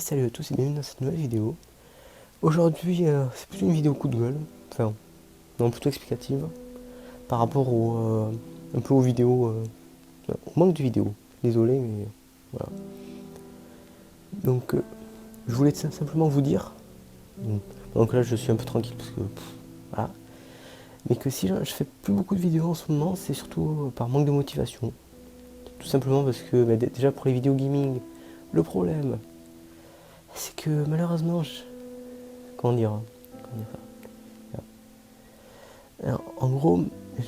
salut à tous et bienvenue dans cette nouvelle vidéo. Aujourd'hui, c'est plutôt une vidéo coup de gueule, enfin, non, plutôt explicative, par rapport un peu aux vidéos, au manque de vidéos. Désolé, mais voilà. Donc, je voulais simplement vous dire, donc là je suis un peu tranquille parce que, voilà, mais que si je fais plus beaucoup de vidéos en ce moment, c'est surtout par manque de motivation. Tout simplement parce que, déjà pour les vidéos gaming, le problème, c'est que malheureusement, comment dire, alors, en gros,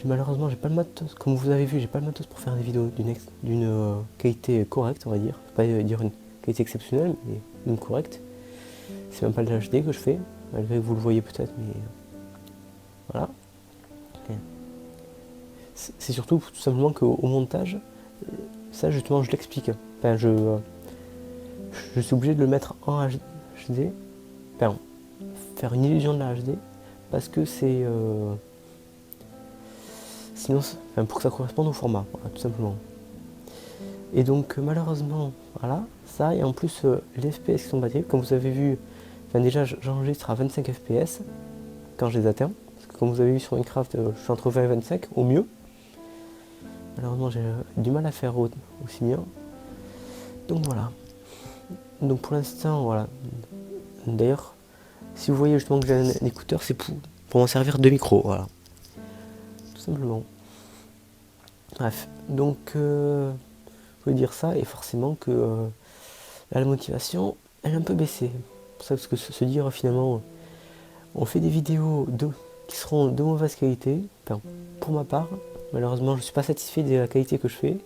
malheureusement, j'ai pas le matos. Comme vous avez vu, j'ai pas le matos pour faire des vidéos d'une qualité correcte, on va dire. Pas dire une qualité exceptionnelle, mais une correcte. C'est même pas de l'HD que je fais, malgré que vous le voyez peut-être, mais voilà. C'est surtout tout simplement qu'au montage, ça justement, je l'explique. Enfin, je suis obligé de le mettre en HD, enfin, faire une illusion de la HD, parce que c'est sinon, enfin, pour que ça corresponde au format, voilà, tout simplement. Et donc malheureusement, voilà, ça, et en plus les FPS qui sont battus, comme vous avez vu, enfin, déjà j'enregistre à 25 FPS quand je les atteins, parce que comme vous avez vu sur Minecraft, je suis entre 20 et 25 au mieux. Malheureusement j'ai du mal à faire aussi bien. Donc voilà. Donc pour l'instant, voilà. D'ailleurs, si vous voyez justement que j'ai un écouteur, c'est pour m'en servir de micro, voilà. Tout simplement. Bref, donc je voulais dire ça, et forcément que là, la motivation, elle est un peu baissée. C'est pour ça, parce que se dire finalement, on fait des vidéos qui seront de mauvaise qualité, enfin, pour ma part, malheureusement je ne suis pas satisfait de la qualité que je fais, et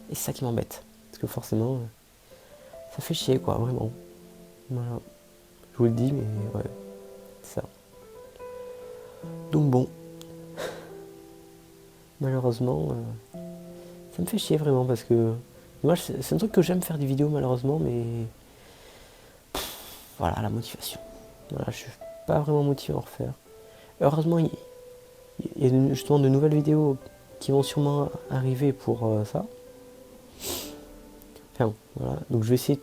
c'est ça qui m'embête, parce que forcément, ça fait chier quoi, vraiment. Voilà. Je vous le dis, mais ouais, c'est ça. Donc bon, malheureusement, ça me fait chier vraiment, parce que moi c'est un truc que j'aime faire des vidéos malheureusement, mais voilà, la motivation. Voilà, je suis pas vraiment motivé à en refaire. Heureusement, il y a justement de nouvelles vidéos qui vont sûrement arriver pour ça. Enfin, voilà. Donc je vais essayer,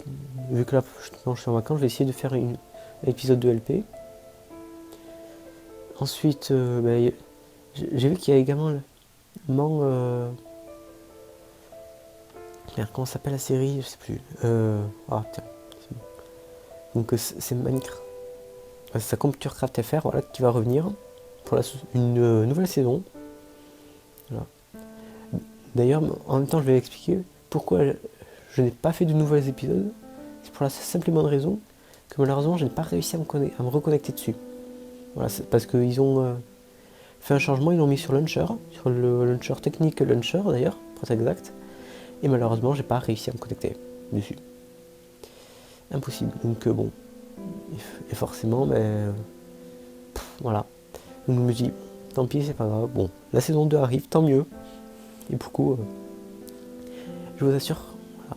vu que là je suis en vacances, je vais essayer de faire un épisode de LP. Ensuite, j'ai vu qu'il y a également merde, comment s'appelle la série? Je sais plus. Ah putain. Donc c'est Minecraft. C'est Computer Craft FR, voilà, qui va revenir pour une nouvelle saison. Voilà. D'ailleurs, en même temps, je vais expliquer pourquoi je n'ai pas fait de nouveaux épisodes. C'est pour la simple et bonne raison que malheureusement, je n'ai pas réussi à me reconnecter dessus. Voilà, c'est parce qu'ils ont fait un changement, ils l'ont mis sur Launcher, sur le Launcher technique Launcher d'ailleurs, pour être exact. Et malheureusement, j'ai pas réussi à me connecter dessus. Impossible. Donc bon, et forcément, voilà. Donc je me dis, tant pis, c'est pas grave. Bon, la saison 2 arrive, tant mieux. Et pour coup, je vous assure, voilà,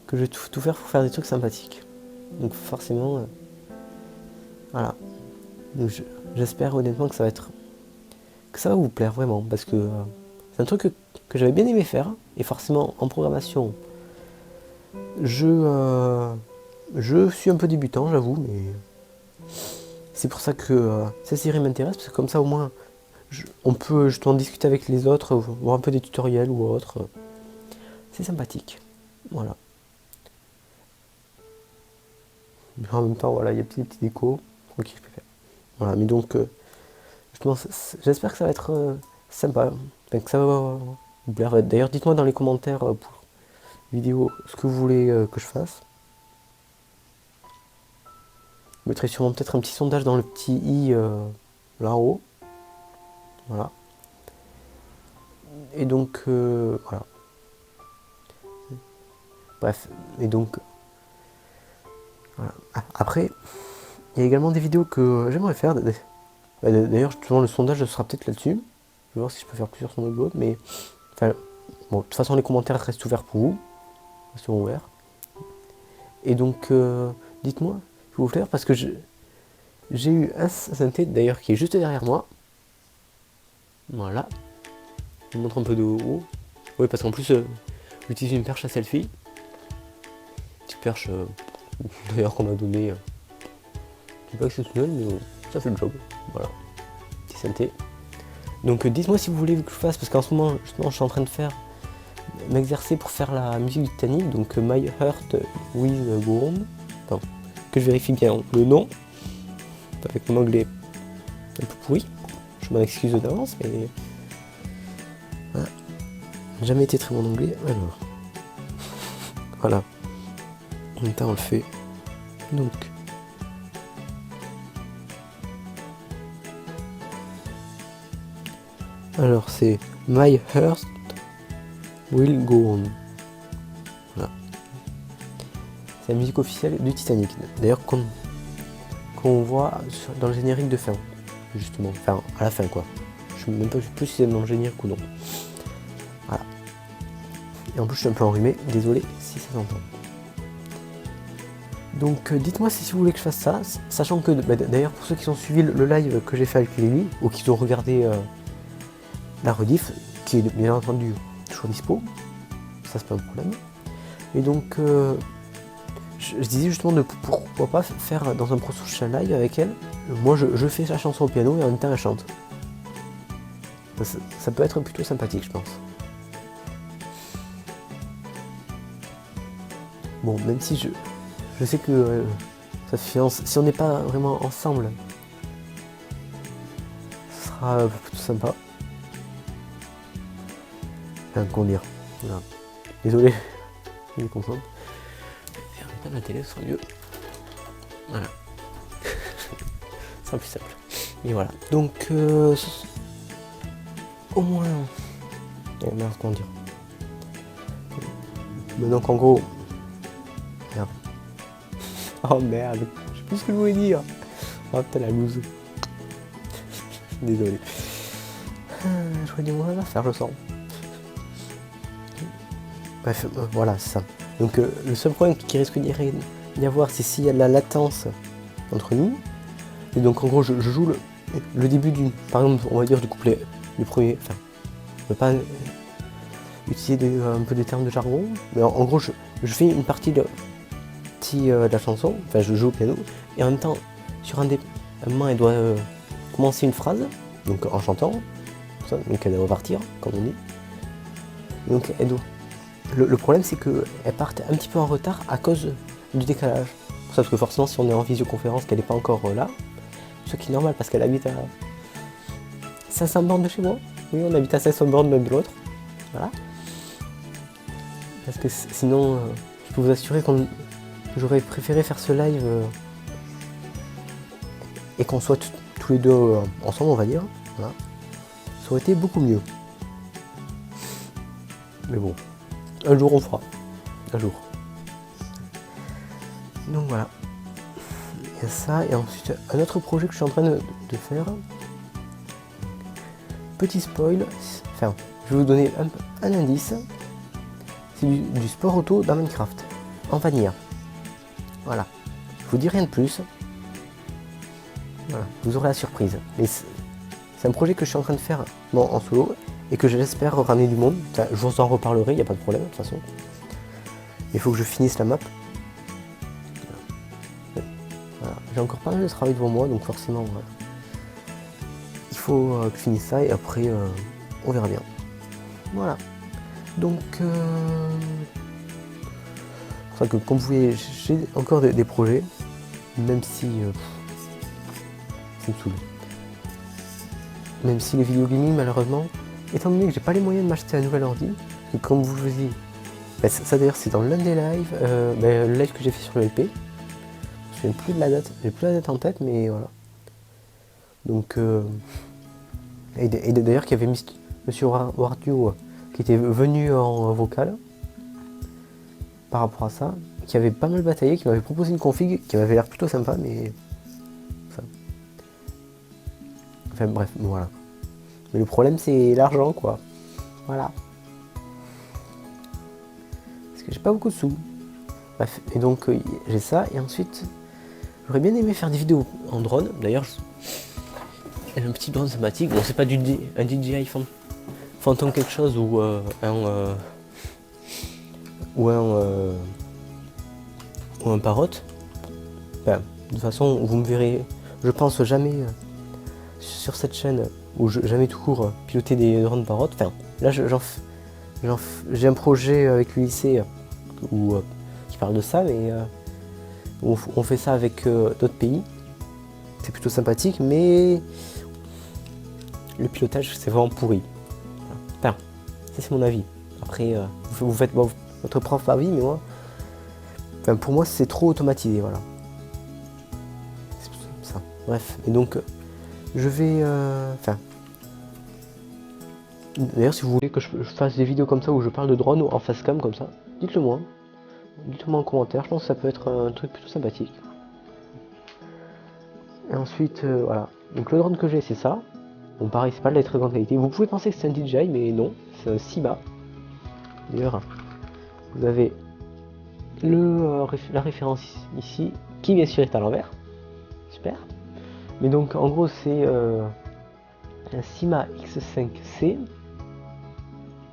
que je vais tout faire pour faire des trucs sympathiques. Donc forcément, voilà. Donc j'espère honnêtement que ça va vous plaire vraiment, parce que c'est un truc que j'avais bien aimé faire, et forcément en programmation, je suis un peu débutant, j'avoue, mais c'est pour ça que cette série m'intéresse, parce que comme ça au moins on peut justement discuter avec les autres, voir un peu des tutoriels ou autre. C'est sympathique, voilà. Mais en même temps, voilà, il y a des petits décos, tranquille, je peux faire. Voilà, mais donc, justement, j'espère que ça va être sympa, enfin, que ça va vous plaire. D'ailleurs, dites-moi dans les commentaires pour vidéo ce que vous voulez que je fasse. Je mettrai sûrement peut-être un petit sondage dans le petit i là en haut. Voilà. Et donc, voilà. Bref, et donc, voilà. Après, il y a également des vidéos que j'aimerais faire. D'ailleurs, justement, le sondage sera peut-être là-dessus. Je vais voir si je peux faire plusieurs sondages, mais enfin, bon, de toute façon, les commentaires restent ouverts pour vous. Ils sont ouverts. Et donc, dites-moi, je vais vous faire parce que j'ai eu un synthé d'ailleurs qui est juste derrière moi. Voilà. Je vous montre un peu de haut. Oui, parce qu'en plus, j'utilise une perche à selfie. Petite perche d'ailleurs qu'on m'a donné. C'est pas exceptionnel, mais ça fait le job. Voilà, petit synthé. Donc dites-moi si vous voulez que je fasse, parce qu'en ce moment, justement, je suis en train de m'exercer pour faire la musique du Titanic, donc My Heart Will Go On. Attends, que je vérifie bien le nom, avec mon anglais un peu pourri. Je m'en excuse d'avance, mais voilà. Jamais été très bon en anglais. Alors, voilà. En même temps, on le fait. Donc, alors c'est My Heart Will Go On. Voilà. C'est la musique officielle du Titanic. D'ailleurs, qu'on voit dans le générique de fin. Justement, enfin à la fin quoi. Je ne sais même pas plus si c'est dans le générique ou non. Voilà. Et en plus je suis un peu enrhumé, désolé si ça s'entend. Donc dites-moi si vous voulez que je fasse ça, sachant que d'ailleurs pour ceux qui ont suivi le live que j'ai fait avec Lily, ou qui ont regardé la rediff, qui est bien entendu toujours dispo, ça c'est pas un problème. Et donc je disais justement de pourquoi pas faire dans un prochain live avec elle. Moi je fais sa chanson au piano et en même temps elle chante. Ça peut être plutôt sympathique je pense. Bon, même si je sais que ça fait, si on n'est pas vraiment ensemble, ce sera plutôt sympa. Enfin, comment dire. Voilà. Désolé, je me concentre. Et en mettant la télé, ce sera mieux. Voilà. Ce sera plus simple. Et voilà. Donc, au moins. Merde, comment dire. Mais donc, en gros. Merde. Oh merde, je sais plus ce que je voulais dire. Oh putain, la loose. Désolé. Je voulais dire, on va faire le sang. Bref, voilà, c'est ça. Donc, le seul problème qui risque d'y avoir, c'est s'il y a de la latence entre nous. Et donc, en gros, je joue le début par exemple, on va dire du couplet, du premier. Enfin, je ne veux pas utiliser un peu des termes de jargon, mais en gros, je fais une partie de la chanson, enfin, je joue au piano, et en même temps, sur un moment, elle doit commencer une phrase, donc en chantant, donc elle doit repartir, comme on dit. Donc, elle doit. Le problème, c'est qu'elle parte un petit peu en retard à cause du décalage. Parce que forcément, si on est en visioconférence, qu'elle n'est pas encore là, ce qui est normal parce qu'elle habite à 500 bornes de chez moi. Oui, on habite à 500 bornes l'un de l'autre. Voilà. Parce que sinon, je peux vous assurer que j'aurais préféré faire ce live et qu'on soit tous les deux ensemble, on va dire. Voilà. Ça aurait été beaucoup mieux. Mais bon, un jour on fera. Un jour. Donc voilà. Il y a ça, et ensuite un autre projet que je suis en train de faire. Petit spoil, enfin, je vais vous donner un indice. C'est du sport auto dans Minecraft, en vanilla. Voilà. Je vous dis rien de plus. Voilà, vous aurez la surprise. Mais c'est un projet que je suis en train de faire en solo et que j'espère ramener du monde. Enfin, je vous en reparlerai, il n'y a pas de problème de toute façon. Il faut que je finisse la map. Voilà. J'ai encore pas mal de travail devant moi, donc forcément, voilà. Il faut que je finisse ça et après, on verra bien. Voilà. Donc, c'est pour ça que comme vous voyez, j'ai encore des projets, même si ça me saoule. Même si les vidéos gaming, malheureusement, étant donné que j'ai pas les moyens de m'acheter un nouvel ordi, parce que comme vous le dis, bah, ça d'ailleurs c'est dans l'un des lives, le live que j'ai fait sur le LP. Je ne sais plus de la date, j'ai plus la date en tête, mais voilà. Donc, et d'ailleurs qu'il y avait Monsieur Wardio qui était venu en vocal par rapport à ça, qui avait pas mal bataillé, qui m'avait proposé une config qui m'avait l'air plutôt sympa, mais ça. Enfin bref, voilà. Mais le problème c'est l'argent quoi. Voilà. Parce que j'ai pas beaucoup de sous. Bref, et donc j'ai ça, et ensuite j'aurais bien aimé faire des vidéos en drone. D'ailleurs, j'ai un petit drone sympathique. Bon, c'est pas un DJI Phantom quelque chose ou un Parrot. Enfin, de toute façon, vous me verrez, je pense jamais sur cette chaîne, ou jamais tout court, piloter des drones parottes. Enfin, là, j'ai un projet avec le lycée qui parle de ça, mais on fait ça avec d'autres pays. C'est plutôt sympathique, mais le pilotage, c'est vraiment pourri. Enfin, ça c'est mon avis. Après, vous faites votre propre avis, mais moi, enfin, pour moi, c'est trop automatisé, voilà. C'est ça. Bref, et donc, je vais, enfin, d'ailleurs, si vous voulez que je fasse des vidéos comme ça où je parle de drone ou en face cam comme ça, dites-le moi. Dites-le moi en commentaire. Je pense que ça peut être un truc plutôt sympathique. Et ensuite, voilà. Donc le drone que j'ai, c'est ça. Bon, pareil, c'est pas de la très grande qualité. Vous pouvez penser que c'est un DJI, mais non, c'est un Syma. D'ailleurs, vous avez la référence ici, qui bien sûr est à l'envers. Super. Mais donc, en gros, c'est un Syma X5C.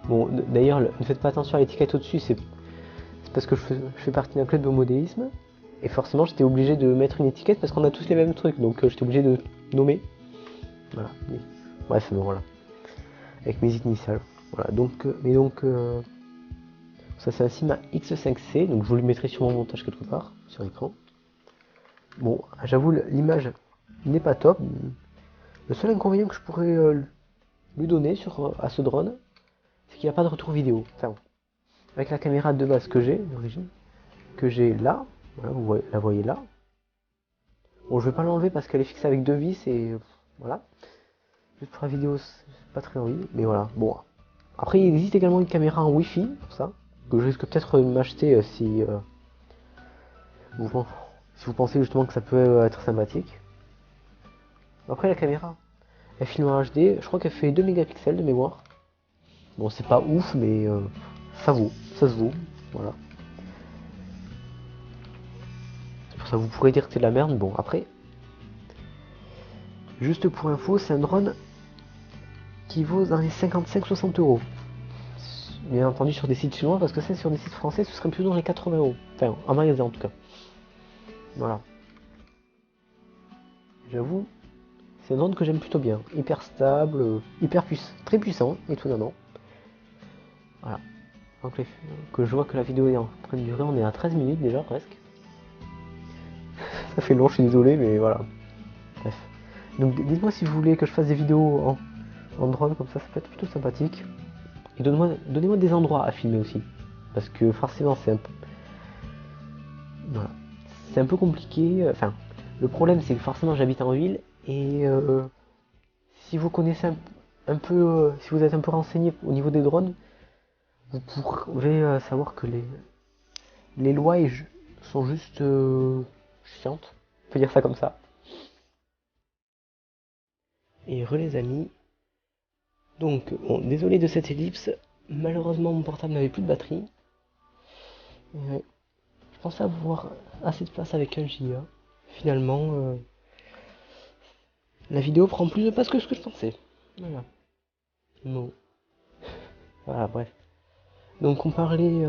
Bon, d'ailleurs, ne faites pas attention à l'étiquette au-dessus, c'est parce que je fais partie d'un club de modélisme. Et forcément, j'étais obligé de mettre une étiquette parce qu'on a tous les mêmes trucs, donc j'étais obligé de nommer. Voilà. Bref, bon, voilà. Avec mes initiales. Voilà, donc, ça c'est un Syma X5C, donc je vous le mettrai sur mon montage quelque part, sur l'écran. Bon, j'avoue, l'image n'est pas top. Le seul inconvénient que je pourrais lui donner à ce drone, c'est qu'il n'y a pas de retour vidéo. Enfin, avec la caméra de base que j'ai, d'origine, que j'ai là, voilà, vous la voyez là. Bon, je vais pas l'enlever parce qu'elle est fixée avec deux vis et voilà. Juste pour la vidéo, c'est pas très envie, mais voilà. Bon, après il existe également une caméra en Wi-Fi pour ça, que je risque peut-être de m'acheter si vous pensez justement que ça peut être sympathique. Après la caméra, elle filme en HD, je crois qu'elle fait 2 mégapixels de mémoire. Bon, c'est pas ouf, mais ça se vaut, voilà. C'est pour ça que vous pourrez dire que c'est de la merde. Bon, après, juste pour info, c'est un drone qui vaut dans les 55-60 euros. Bien entendu sur des sites chinois, parce que c'est sur des sites français, ce serait plus dans les 80 euros. Enfin, en magasin en tout cas. Voilà. J'avoue, c'est un drone que j'aime plutôt bien. Hyper stable, très puissant, étonnamment. Voilà. Donc, que je vois que la vidéo est en train de durer, on est à 13 minutes déjà presque. Ça fait long, je suis désolé, mais voilà. Bref. Donc dites-moi si vous voulez que je fasse des vidéos en drone comme ça peut être plutôt sympathique. Et donnez-moi des endroits à filmer aussi. Parce que forcément c'est un peu. Voilà. C'est un peu compliqué. Enfin, le problème c'est que forcément j'habite en ville et si vous connaissez un peu, si vous êtes un peu renseigné au niveau des drones, vous pourrez savoir que les lois sont juste chiantes. On peut dire ça comme ça. Et les amis. Donc, bon, désolé de cette ellipse. Malheureusement, mon portable n'avait plus de batterie. Je pensais avoir assez de place avec un Giga. Finalement, la vidéo prend plus de place que ce que je pensais. Voilà. Non. Voilà, bref. Donc, on parlait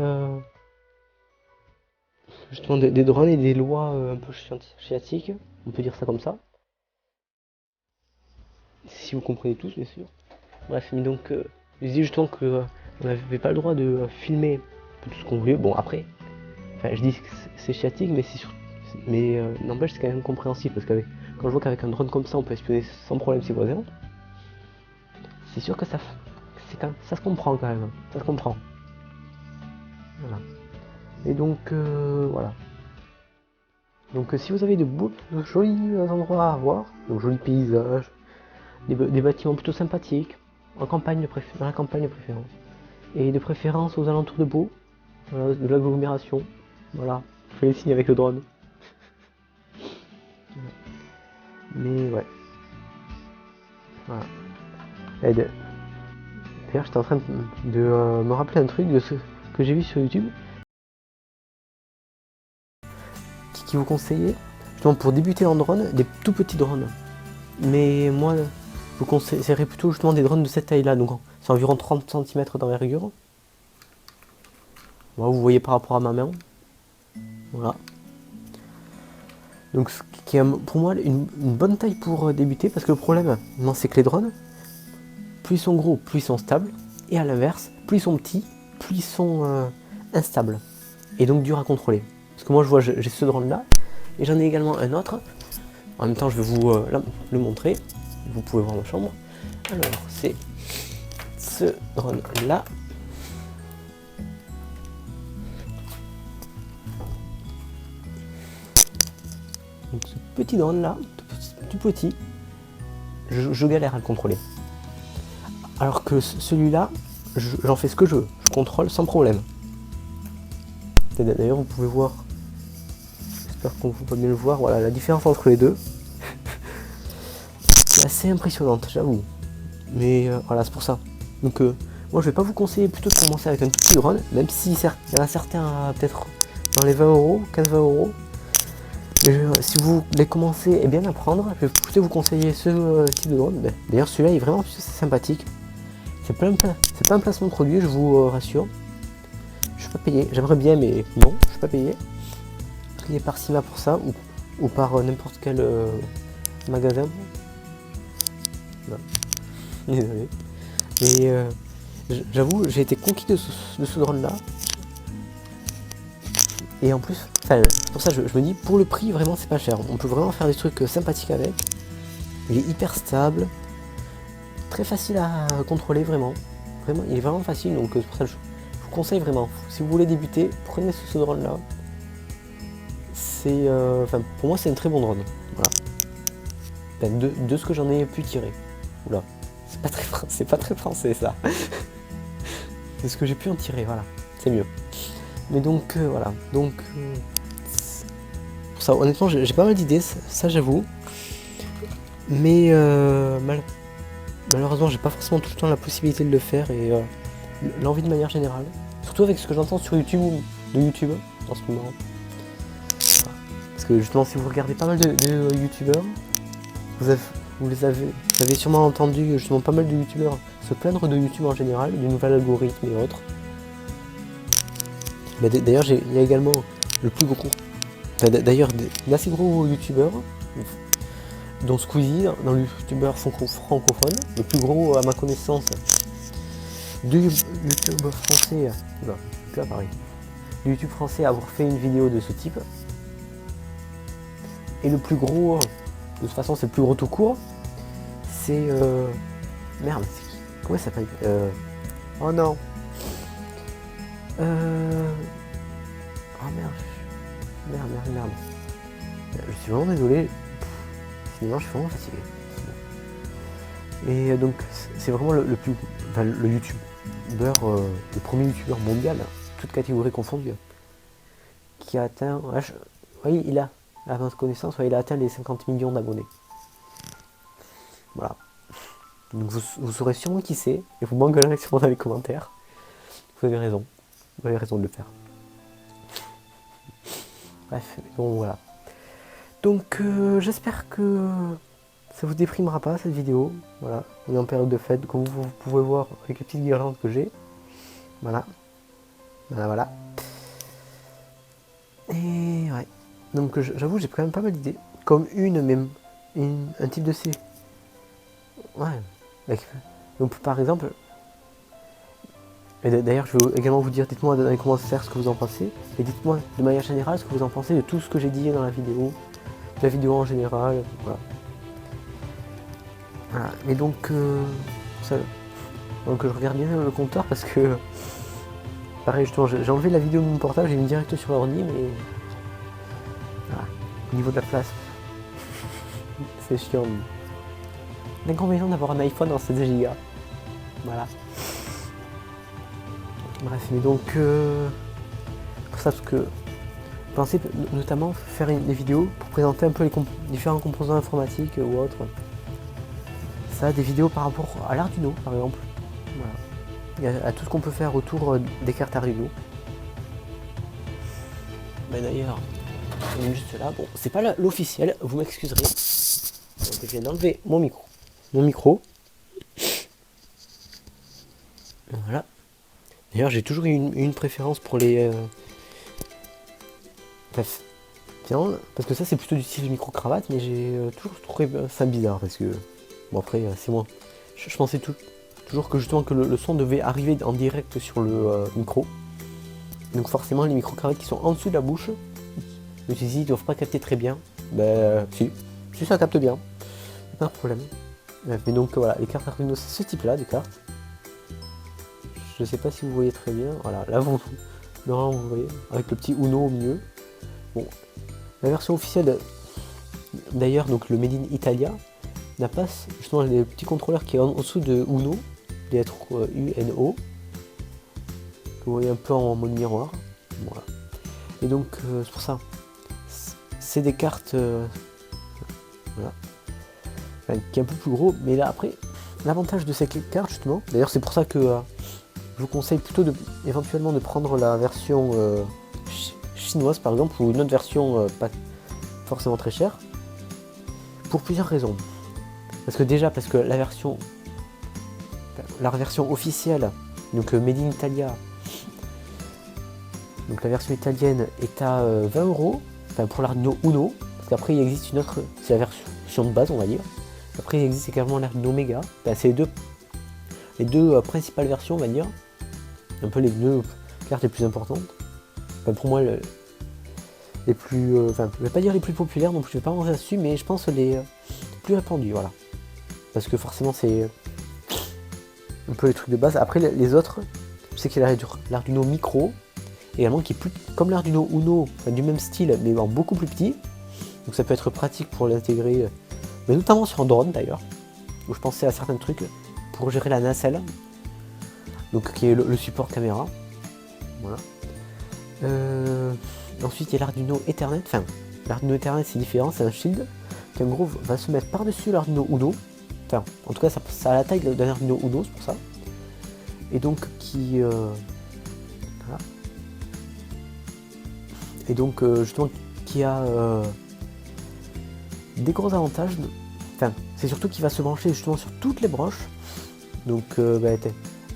justement des drones et des lois un peu chiatiques. On peut dire ça comme ça. Si vous comprenez tous, bien sûr. Bref, mais donc, je disais justement que on n'avait pas le droit de filmer tout ce qu'on voulait. Bon, après, enfin, je dis que c'est chiatique, mais n'empêche, c'est quand même compréhensible parce que quand je vois qu'avec un drone comme ça, on peut espionner sans problème ses voisins, c'est sûr que ça se comprend quand même. Ça se comprend. Voilà. Et donc, voilà. Donc, si vous avez de jolis endroits à voir, donc jolis paysages, des bâtiments plutôt sympathiques, dans la campagne de préférence, et de préférence aux alentours de Beau, voilà, de l'agglomération, voilà, je fais les signes avec le drone. Mais ouais. Voilà. D'ailleurs, j'étais en train de me rappeler un truc de ce que j'ai vu sur YouTube qui vous conseillait, justement pour débuter en drone, des tout petits drones. Mais moi, je vous conseillerais plutôt justement des drones de cette taille-là, donc c'est environ 30 cm d'envergure. Voilà, vous voyez par rapport à ma main. Voilà. Donc ce qui est pour moi une bonne taille pour débuter, parce que le problème, non, c'est que les drones, plus ils sont gros, plus ils sont stables, et à l'inverse, plus ils sont petits, plus ils sont instables, et donc durs à contrôler. Parce que moi je vois, j'ai ce drone là, et j'en ai également un autre. En même temps je vais vous le montrer, vous pouvez voir ma chambre. Alors c'est ce drone là. Donc ce petit drone là, tout petit, je galère à le contrôler. Alors que celui-là, j'en fais ce que je veux, je contrôle sans problème. D'ailleurs vous pouvez voir, j'espère qu'on peut bien le voir, voilà la différence entre les deux. C'est assez impressionnante, j'avoue. Mais voilà, c'est pour ça. Donc moi je vais pas vous conseiller plutôt de commencer avec un petit drone, même si il y en a certains peut-être dans les 20 euros, 15-20 euros. Si vous voulez commencer et bien apprendre, je vais plutôt vous conseiller ce type de drone. D'ailleurs celui-là est vraiment sympathique. C'est pas un placement de produit, je vous rassure. Je suis pas payé, j'aimerais bien mais non, je suis pas payé. Trié par Sima pour ça, ou par n'importe quel magasin. Non. Désolé. Mais j'avoue, j'ai été conquis de ce drone là. Et en plus, pour ça je me dis, pour le prix vraiment c'est pas cher. On peut vraiment faire des trucs sympathiques avec. Il est hyper stable, très facile à contrôler vraiment. Vraiment, il est vraiment facile, donc c'est pour ça que je vous conseille vraiment. Si vous voulez débuter, prenez ce drone là. C'est, pour moi c'est un très bon drone. Voilà. De ce que j'en ai pu tirer. Oula, c'est pas très français ça. C'est ce que j'ai pu en tirer, voilà. C'est mieux. Mais donc voilà, donc pour ça honnêtement j'ai pas mal d'idées, ça j'avoue. Mais malheureusement j'ai pas forcément tout le temps la possibilité de le faire et l'envie de manière générale. Surtout avec ce que j'entends sur YouTube ou de YouTube en ce moment. Voilà. Parce que justement si vous regardez pas mal de YouTubeurs, vous avez sûrement entendu justement pas mal de YouTubeurs se plaindre de YouTube en général, du nouvel algorithme et autres. D'ailleurs, il y a également le plus gros, d'ailleurs, d'assez gros youtubeurs, dont Squeezie, dans le youtubeur francophone, le plus gros à ma connaissance de youtubeur français, là pareil, de YouTube français à avoir fait une vidéo de ce type. Et le plus gros, de toute façon, c'est le plus gros tout court, c'est merde, c'est qui? Comment il s'appelle? Oh non. Oh merde. Je suis vraiment désolé. Sinon je suis vraiment fatigué. Et donc c'est vraiment le youtubeur, le premier youtubeur mondial, toute catégorie confondue, qui a atteint, oui, il a, à ma connaissance, il a atteint les 50 millions d'abonnés. Voilà. Donc vous saurez sûrement qui c'est, et vous m'engueulerez sûrement dans les commentaires. Vous avez raison de le faire. Bref, bon voilà. Donc j'espère que ça vous déprimera pas cette vidéo. Voilà, on est en période de fête, comme vous pouvez voir avec les petites guirlandes que j'ai. Voilà. Et ouais. Donc j'avoue j'ai quand même pas mal d'idées. Comme un type de C. Ouais. Donc par exemple. Et d'ailleurs, je vais également vous dire, dites-moi dans les commentaires ce que vous en pensez. Et dites-moi de manière générale ce que vous en pensez de tout ce que j'ai dit dans la vidéo. De la vidéo en général, voilà. Voilà. Et donc, donc je regarde bien le compteur parce que, pareil, justement, j'ai enlevé la vidéo de mon portable, j'ai mis direct sur l'ordi, mais voilà. Au niveau de la place, c'est chiant. L'inconvénient d'avoir un iPhone en 16 Go. Voilà. Bref, mais donc pour ça, parce que je pensais notamment faire des vidéos pour présenter un peu les différents composants informatiques ou autres. Ça, des vidéos par rapport à l'Arduino par exemple. Voilà. Il y a tout ce qu'on peut faire autour des cartes Arduino. Mais d'ailleurs, juste là, bon, c'est pas l'officiel, vous m'excuserez. Donc je viens d'enlever mon micro. Voilà. D'ailleurs, j'ai toujours eu une préférence pour les... Bref. bien, parce que ça c'est plutôt du style micro-cravate, mais j'ai toujours trouvé ça bizarre, parce que, bon après c'est moi, je pensais toujours que justement que le son devait arriver en direct sur le micro, donc forcément les micro-cravates qui sont en dessous de la bouche, je me suis dit ils doivent pas capter très bien, si ça capte bien, pas de problème. Mais donc voilà, les cartes Arduino c'est ce type là de cartes, je sais pas si vous voyez très bien, voilà, là vous voyez, avec le petit Uno au milieu. Bon, la version officielle, d'ailleurs, donc le Made in Italia, n'a pas justement les petits contrôleurs qui est en dessous de Uno, les lettres UNO, que vous voyez un peu en mode miroir. Voilà. Et donc, c'est pour ça, c'est des cartes voilà, enfin, qui est un peu plus gros, mais là après, l'avantage de ces cartes, justement, d'ailleurs, c'est pour ça que je vous conseille plutôt éventuellement de prendre la version chinoise par exemple, ou une autre version pas forcément très chère, pour plusieurs raisons. Parce que la version officielle, donc Made in Italia, donc la version italienne est à 20 €, enfin pour l'Arduino Uno, parce qu'après il existe une autre, c'est la version de base on va dire. Après il existe également l'Arduino Mega, c'est les deux principales versions on va dire, un peu les deux cartes les plus importantes. Enfin, pour moi les plus, je vais pas dire les plus populaires, donc je vais pas rentrer là-dessus, mais je pense les plus répandus, voilà. Parce que forcément c'est un peu les trucs de base. Après les autres, je sais qu'il y a l'Arduino Micro, également qui est plus comme l'Arduino Uno, enfin, du même style, mais en beaucoup plus petit. Donc ça peut être pratique pour l'intégrer, mais notamment sur Android d'ailleurs, où je pensais à certains trucs pour gérer la nacelle, donc qui est le support caméra. Voilà. Ensuite, il y a l'Arduino Ethernet. Enfin, l'Arduino Ethernet, c'est différent, c'est un shield qui en gros va se mettre par-dessus l'Arduino Uno. Enfin, en tout cas, ça a la taille d'un Arduino Uno, c'est pour ça. Et donc, voilà. Et donc, justement, qui a des gros avantages. Enfin, c'est surtout qu'il va se brancher justement sur toutes les broches. Donc, là,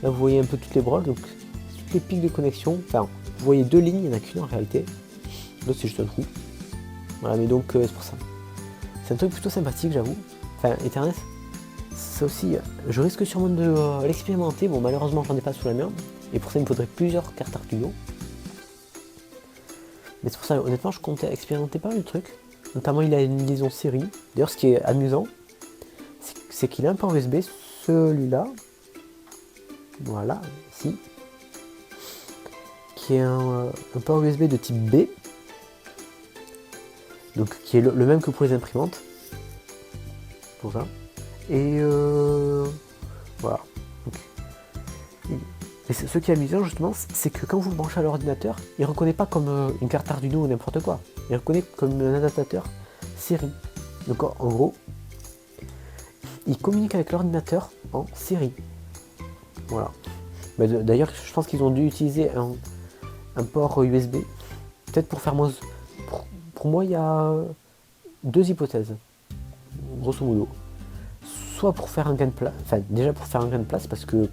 vous voyez un peu toutes les broches. Donc, toutes les pics de connexion. Enfin, vous voyez deux lignes, il n'y en a qu'une en réalité. L'autre c'est juste un trou. Voilà, mais donc c'est pour ça. C'est un truc plutôt sympathique, j'avoue. Enfin, Ethernet, ça aussi, je risque sûrement de l'expérimenter. Bon, malheureusement, j'en ai pas sous la main. Et pour ça, il me faudrait plusieurs cartes Arduino. Mais c'est pour ça, honnêtement, je comptais expérimenter pas mal de trucs. Notamment, il a une liaison série. D'ailleurs, ce qui est amusant, c'est qu'il a un port USB, celui-là. Voilà, ici. Qui est un port USB de type B, donc qui est le même que pour les imprimantes, pour ça. Et voilà. Donc, et ce qui est amusant justement, c'est que quand vous le branchez à l'ordinateur, il ne reconnaît pas comme une carte Arduino ou n'importe quoi. Il reconnaît comme un adaptateur série. Donc en gros, il communique avec l'ordinateur en série. Voilà. D'ailleurs, je pense qu'ils ont dû utiliser un port USB, peut-être pour faire moins. Pour moi, il y a deux hypothèses, grosso modo. Soit pour faire un gain de place, enfin déjà pour faire un gain de place, parce que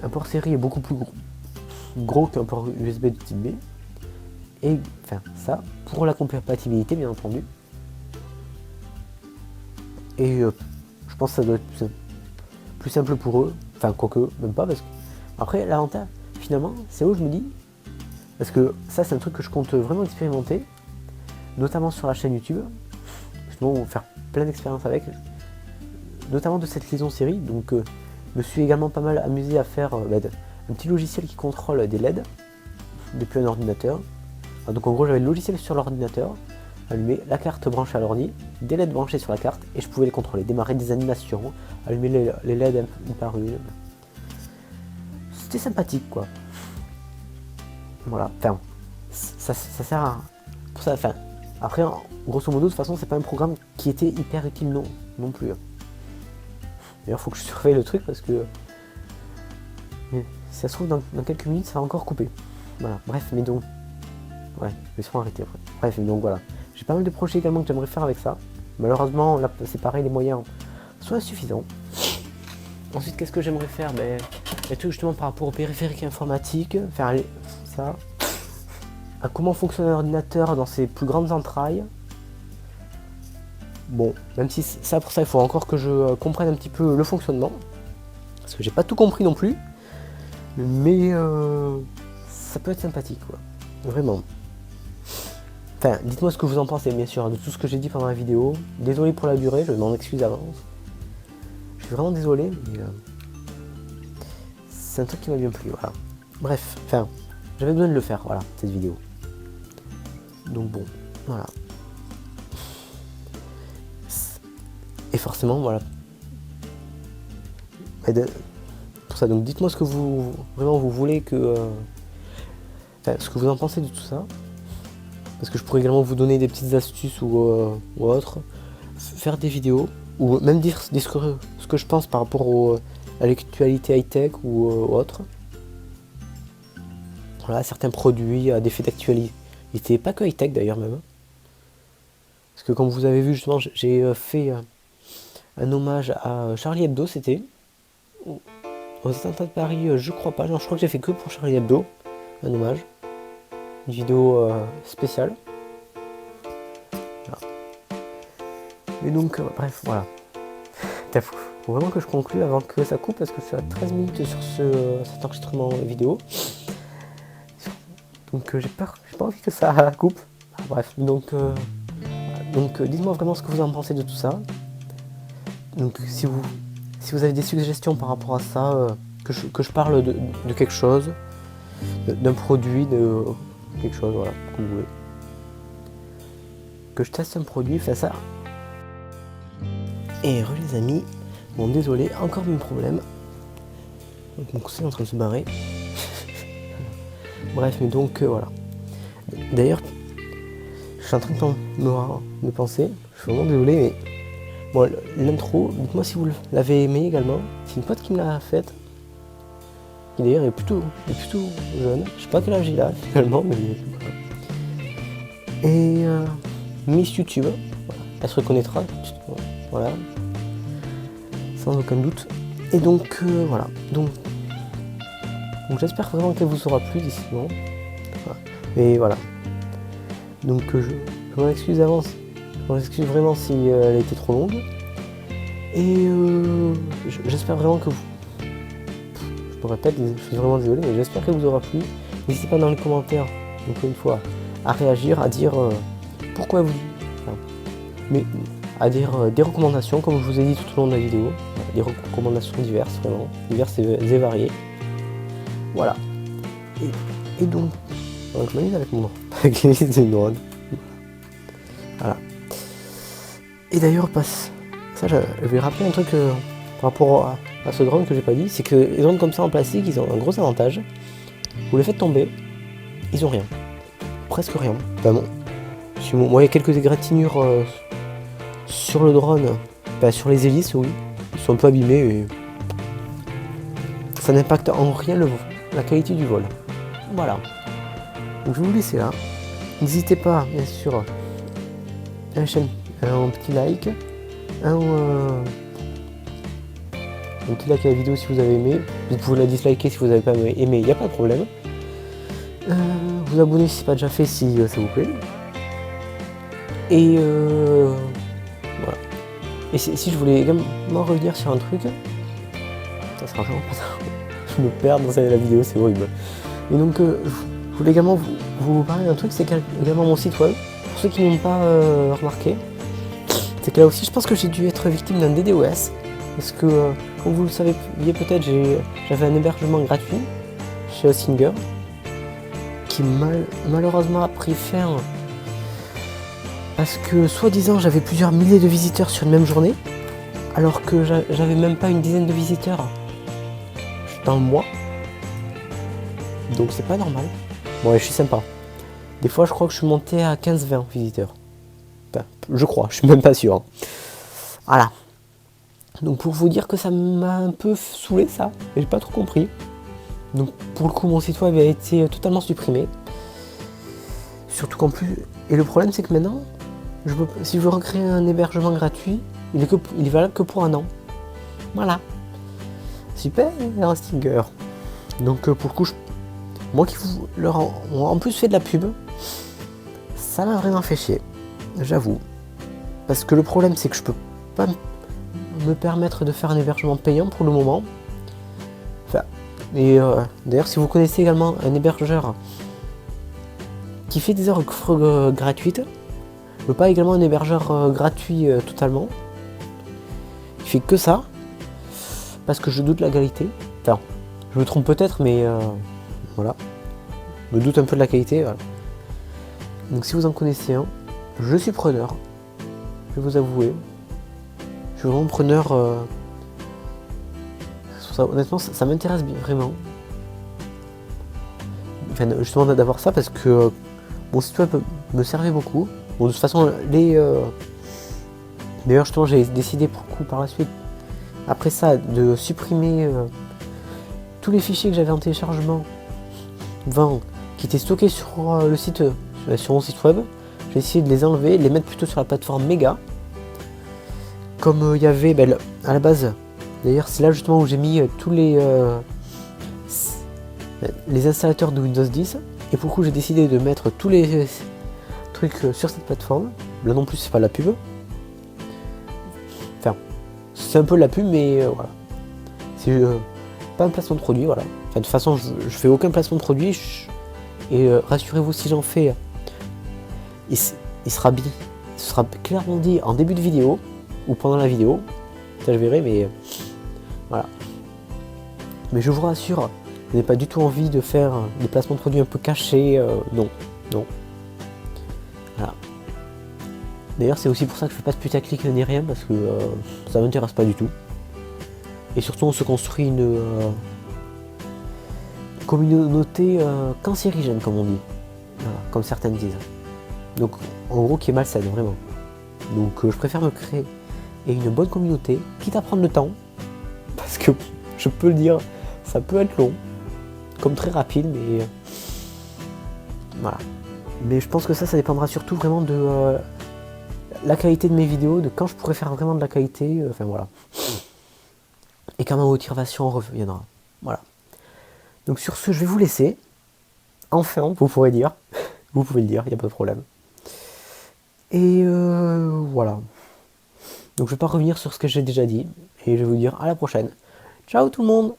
un port série est beaucoup plus gros qu'un port USB de type B. Et enfin ça, pour la compatibilité bien entendu. Et je pense que ça doit être plus simple pour eux, enfin quoique, même pas, parce que après l'avantage, finalement, c'est où je me dis. Parce que ça, c'est un truc que je compte vraiment expérimenter, notamment sur la chaîne YouTube. Sinon, faire plein d'expériences avec, notamment de cette liaison série. Donc, je me suis également pas mal amusé à faire un petit logiciel qui contrôle des LED depuis un ordinateur. Alors, donc, en gros, j'avais le logiciel sur l'ordinateur, allumer la carte branchée à l'ordi, des LED branchés sur la carte, et je pouvais les contrôler, démarrer des animations, allumer les LED une par une. C'était sympathique, quoi. Voilà, enfin, ça sert à pour ça. Enfin, après, grosso modo, de toute façon, c'est pas un programme qui était hyper utile non plus. D'ailleurs, faut que je surveille le truc parce que si ça se trouve dans quelques minutes, ça va encore couper. Voilà, bref, mais donc, ouais, laissons arrêter après. Bref, mais donc voilà, j'ai pas mal de projets également que j'aimerais faire avec ça. Malheureusement, là, c'est pareil, les moyens sont insuffisants. Ensuite, qu'est-ce que j'aimerais faire? Les trucs justement par rapport aux périphériques informatiques, faire ça. à comment fonctionne un ordinateur dans ses plus grandes entrailles. Bon, même si ça, pour ça, il faut encore que je comprenne un petit peu le fonctionnement. Parce que j'ai pas tout compris non plus. Mais ça peut être sympathique, quoi. Vraiment. Enfin, dites-moi ce que vous en pensez, bien sûr, de tout ce que j'ai dit pendant la vidéo. Désolé pour la durée, je m'en excuse d'avance. Je suis vraiment désolé, mais c'est un truc qui m'a bien plu, voilà. Bref, enfin, j'avais besoin de le faire, voilà, cette vidéo. Donc bon, voilà. Et forcément, voilà. Pour ça, donc dites-moi ce que vous vraiment vous voulez que... enfin, ce que vous en pensez de tout ça. Parce que je pourrais également vous donner des petites astuces ou autres. Faire des vidéos. Ou même dire ce que je pense par rapport à l'actualité high-tech ou autre. Voilà, certains produits à d'effets d'actualité. Pas que high-tech d'ailleurs même. Parce que comme vous avez vu justement, j'ai fait un hommage à Charlie Hebdo, c'était. Aux attentats de Paris, je crois pas. Non, je crois que j'ai fait que pour Charlie Hebdo. Un hommage. Une vidéo spéciale. Voilà. Mais donc, bref, voilà. Faut vraiment que je conclue avant que ça coupe parce que ça a 13 minutes sur cet enregistrement vidéo. Donc j'ai peur, j'ai pas envie que ça coupe. Bref, donc dites-moi vraiment ce que vous en pensez de tout ça. Donc si vous avez des suggestions par rapport à ça, que je parle de quelque chose, d'un produit, de quelque chose, voilà, que vous voulez. Que je teste un produit, fais ça. Et les amis, bon désolé, encore même problème. Donc mon conseil est en train de se barrer. Bref, mais donc voilà. D'ailleurs, je suis en train de penser, je suis vraiment désolé, mais bon, l'intro, dites-moi si vous l'avez aimé également. C'est une pote qui me l'a faite. Qui d'ailleurs est plutôt jeune. Je sais pas quel âge il a finalement, mais et Miss YouTube, voilà. Elle se reconnaîtra, voilà, sans aucun doute. Et donc voilà, donc j'espère vraiment qu'elle vous aura plu d'ici bon. Voilà. Et voilà. Donc je m'en excuse d'avance. Je m'en excuse vraiment si elle a été trop longue. Et j'espère vraiment que vous... Je me répète, je suis vraiment désolé, mais j'espère qu'elle vous aura plu. N'hésitez pas dans les commentaires, encore une fois, à réagir, à dire pourquoi vous... Enfin, mais à dire des recommandations, comme je vous ai dit tout au long de la vidéo. Des recommandations diverses, vraiment. Diverses et variées. Voilà. Et donc... je m'amuse avec mon nom. Avec les listes de neurones. Voilà. Et d'ailleurs, ça, je vais rappeler un truc par rapport à ce drone que j'ai pas dit, c'est que les drones comme ça en plastique, ils ont un gros avantage. Vous les faites tomber, ils ont rien. Presque rien. Enfin bon. Moi, il y a quelques égratignures sur le drone, sur les hélices, oui. Ils sont un peu abîmés et ça n'impacte en rien la qualité du vol. Voilà. Donc je vais vous laisser là. N'hésitez pas, bien sûr, à la chaîne, un petit like, un petit like à la vidéo si vous avez aimé. Vous pouvez la disliker si vous n'avez pas aimé, il n'y a pas de problème. Vous abonner si ce n'est pas déjà fait si ça vous plaît. Et voilà. Et si je voulais également revenir sur un truc, ça sera vraiment pas ça. Je me perds dans la vidéo, c'est horrible. Et donc je voulais également vous parler d'un truc, c'est également mon site web. Pour ceux qui n'ont pas remarqué, c'est que là aussi je pense que j'ai dû être victime d'un DDoS. Parce que, comme vous le savez peut-être, j'avais un hébergement gratuit chez Hostinger qui malheureusement a pris fin parce que, soi-disant, j'avais plusieurs milliers de visiteurs sur une même journée, alors que j'avais même pas une dizaine de visiteurs dans le mois. Donc c'est pas normal. Bon, et je suis sympa. Des fois, je crois que je suis monté à 15-20 visiteurs. Enfin, je crois, je suis même pas sûr. Voilà. Donc pour vous dire que ça m'a un peu saoulé ça, et j'ai pas trop compris. Donc pour le coup mon site web a été totalement supprimé. Surtout qu'en plus, et le problème c'est que maintenant, si je veux recréer un hébergement gratuit, il est valable que pour un an. Voilà. Super, Hostinger. Donc pour le coup, moi qui leur en plus fait de la pub, ça m'a vraiment fait chier, j'avoue. Parce que le problème, c'est que je peux pas me permettre de faire un hébergement payant pour le moment. Enfin, et d'ailleurs, si vous connaissez également un hébergeur qui fait des offres gratuites, je veux pas également un hébergeur gratuit totalement, qui fait que ça, parce que je doute de la qualité. Enfin, je me trompe peut-être, mais voilà. Je me doute un peu de la qualité, voilà. Donc si vous en connaissez un, je suis preneur. Je vais vous avouer. Je suis vraiment preneur. Ça, honnêtement, ça m'intéresse vraiment. Enfin, justement d'avoir ça parce que mon site web me servait beaucoup. Bon, de toute façon, d'ailleurs, justement, j'ai décidé pour coup par la suite, après ça, de supprimer tous les fichiers que j'avais en téléchargement, qui étaient stockés sur le site, sur mon site web. J'ai essayé de les enlever, de les mettre plutôt sur la plateforme Mega. Comme il y avait à la base, d'ailleurs c'est là justement où j'ai mis tous les installateurs de Windows 10. Et pour le coup j'ai décidé de mettre tous les trucs sur cette plateforme. Là non plus c'est pas de la pub. Enfin, c'est un peu de la pub mais voilà. C'est pas un placement de produit, voilà. Enfin, de toute façon je fais aucun placement de produit. Et rassurez-vous, si j'en fais, il sera bien. Ce sera clairement dit en début de vidéo ou pendant la vidéo. Ça je verrai, mais voilà. Mais je vous rassure, je n'ai pas du tout envie de faire des placements de produits un peu cachés. Non. Voilà. D'ailleurs, c'est aussi pour ça que je fais pas de putaclic ni rien, parce que ça m'intéresse pas du tout. Et surtout, on se construit une communauté cancérigène, comme on dit. Voilà, comme certaines disent. Donc, en gros, qui est malsaine, vraiment. Donc, je préfère me créer une bonne communauté, quitte à prendre le temps. Parce que, je peux le dire, ça peut être long. Comme très rapide, mais... voilà. Mais je pense que ça dépendra surtout vraiment de la qualité de mes vidéos, de quand je pourrais faire vraiment de la qualité. Enfin, voilà. Et quand ma motivation reviendra. Voilà. Donc sur ce, je vais vous laisser. Enfin, vous pourrez dire. Vous pouvez le dire, il n'y a pas de problème. Et voilà. Donc je vais pas revenir sur ce que j'ai déjà dit. Et je vais vous dire à la prochaine. Ciao tout le monde!